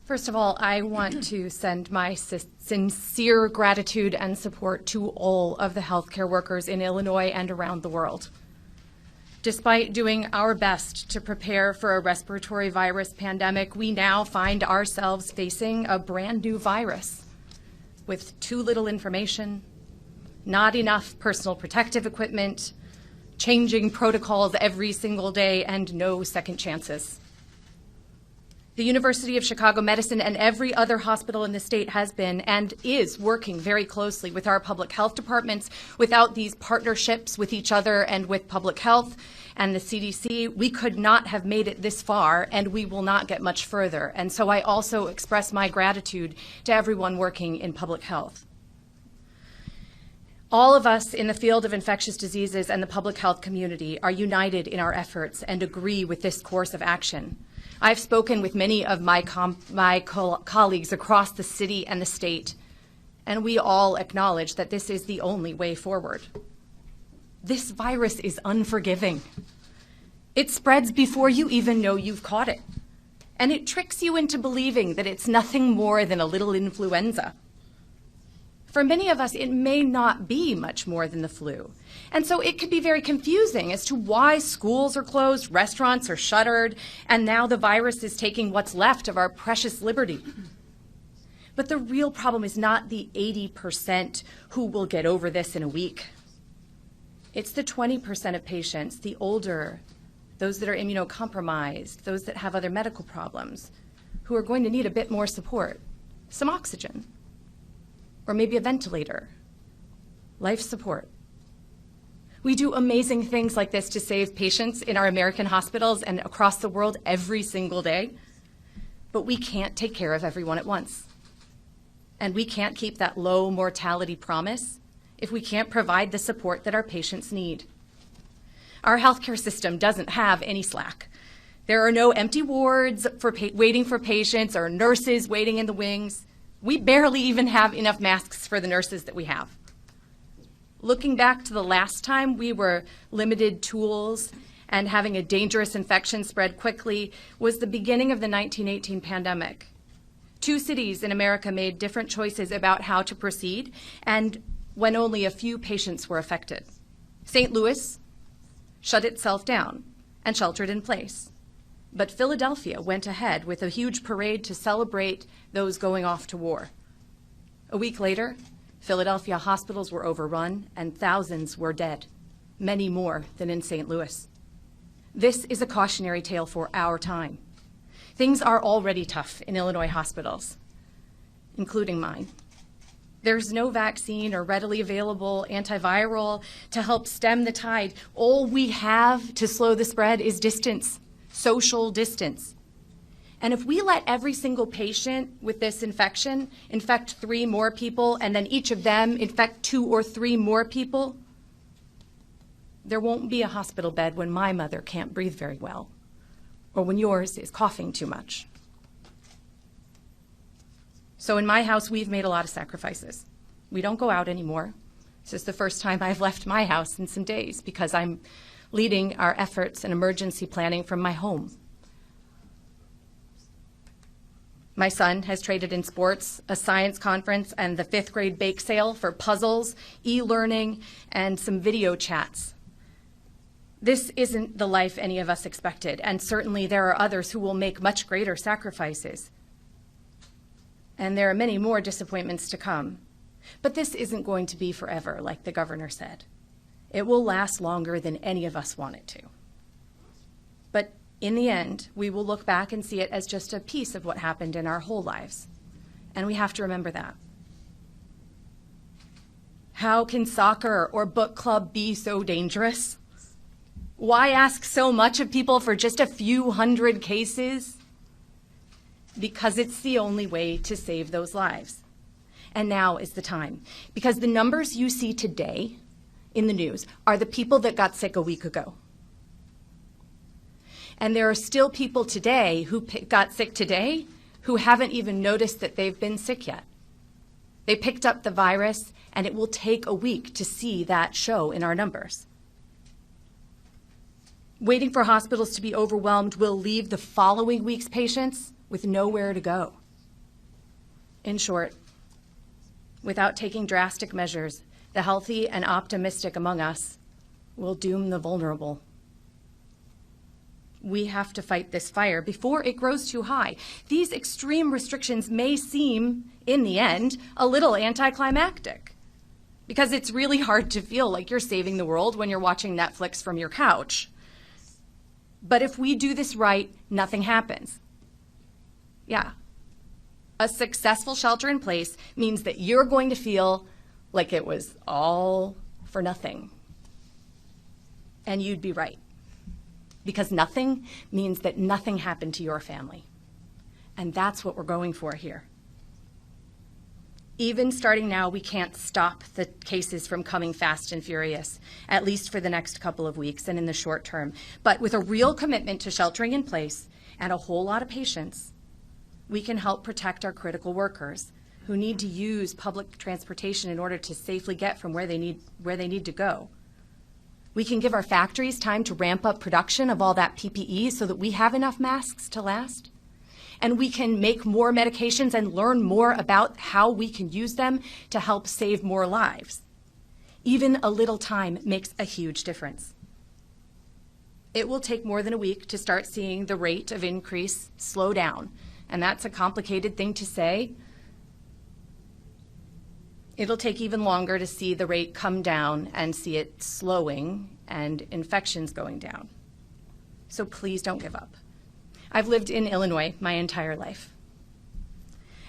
First of all, I want to send my sincere gratitude and support to all of the healthcare workers in Illinois and around the world. Despite doing our best to prepare for a respiratory virus pandemic, we now find ourselves facing a brand new virus with too little information, not enough personal protective equipment, changing protocols every single day, and no second chances. The University of Chicago Medicine and every other hospital in the state has been and is working very closely with our public health departments. Without these partnerships with each other and with public health and the CDC, we could not have made it this far, and we will not get much further. And so I also express my gratitude to everyone working in public health. All of us in the field of infectious diseases and the public health community are united in our efforts and agree with this course of action. I've spoken with many of my colleagues across the city and the state, and we all acknowledge that this is the only way forward. This virus is unforgiving. It spreads before you even know you've caught it, and it tricks you into believing that it's nothing more than a little influenza. For many of us, it may not be much more than the flu. And so it could be very confusing as to why schools are closed, restaurants are shuttered, and now the virus is taking what's left of our precious liberty. But the real problem is not the 80% who will get over this in a week. It's the 20% of patients, the older, those that are immunocompromised, those that have other medical problems, who are going to need a bit more support, some oxygen, or maybe a ventilator, life support. We do amazing things like this to save patients in our American hospitals and across the world every single day, but we can't take care of everyone at once. And we can't keep that low mortality promise if we can't provide the support that our patients need. Our healthcare system doesn't have any slack. There are no empty wards waiting for patients or nurses waiting in the wings. We barely even have enough masks for the nurses that we have. Looking back to the last time we were limited tools and having a dangerous infection spread quickly was the beginning of the 1918 pandemic. 2 cities in America made different choices about how to proceed, and when only a few patients were affected. St. Louis shut itself down and sheltered in place. But Philadelphia went ahead with a huge parade to celebrate those going off to war. A week later, Philadelphia hospitals were overrun and thousands were dead, many more than in St. Louis. This is a cautionary tale for our time. Things are already tough in Illinois hospitals, including mine. There's no vaccine or readily available antiviral to help stem the tide. All we have to slow the spread is distance. Social distance. And if we let every single patient with this infection infect 3 more people, and then each of them infect 2 or 3 more people, there won't be a hospital bed when my mother can't breathe very well, or when yours is coughing too much. So in my house, we've made a lot of sacrifices. We don't go out anymore. This is the first time I've left my house in some days because I'm leading our efforts and emergency planning from my home. My son has traded in sports, a science conference, and the 5th grade bake sale for puzzles, e-learning, and some video chats. This isn't the life any of us expected, and certainly there are others who will make much greater sacrifices. And there are many more disappointments to come. But this isn't going to be forever, like the governor said. It will last longer than any of us want it to. But in the end, we will look back and see it as just a piece of what happened in our whole lives. And we have to remember that. How can soccer or book club be so dangerous? Why ask so much of people for just a few hundred cases? Because it's the only way to save those lives. And now is the time. Because the numbers you see today in the news are the people that got sick a week ago. And there are still people today who got sick today who haven't even noticed that they've been sick yet. They picked up the virus, and it will take a week to see that show in our numbers. Waiting for hospitals to be overwhelmed will leave the following week's patients with nowhere to go. In short, without taking drastic measures, the healthy and optimistic among us will doom the vulnerable. We have to fight this fire before it grows too high. These extreme restrictions may seem, in the end, a little anticlimactic, because it's really hard to feel like you're saving the world when you're watching Netflix from your couch. But if we do this right, nothing happens. Yeah. A successful shelter in place means that you're going to feel like it was all for nothing. And you'd be right. Because nothing means that nothing happened to your family. And that's what we're going for here. Even starting now, we can't stop the cases from coming fast and furious, at least for the next couple of weeks and in the short term. But with a real commitment to sheltering in place and a whole lot of patience, we can help protect our critical workers who need to use public transportation in order to safely get from where they need to go. We can give our factories time to ramp up production of all that PPE so that we have enough masks to last. And we can make more medications and learn more about how we can use them to help save more lives. Even a little time makes a huge difference. It will take more than a week to start seeing the rate of increase slow down. And that's a complicated thing to say. It'll take even longer to see the rate come down and see it slowing and infections going down. So please don't give up. I've lived in Illinois my entire life.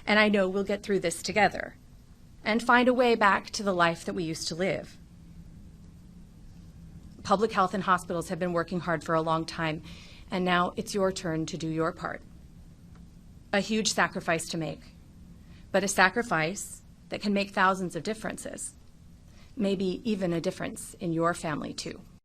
And I know we'll get through this together and find a way back to the life that we used to live. Public health and hospitals have been working hard for a long time, and now it's your turn to do your part. A huge sacrifice to make, but a sacrifice that can make thousands of differences, maybe even a difference in your family too.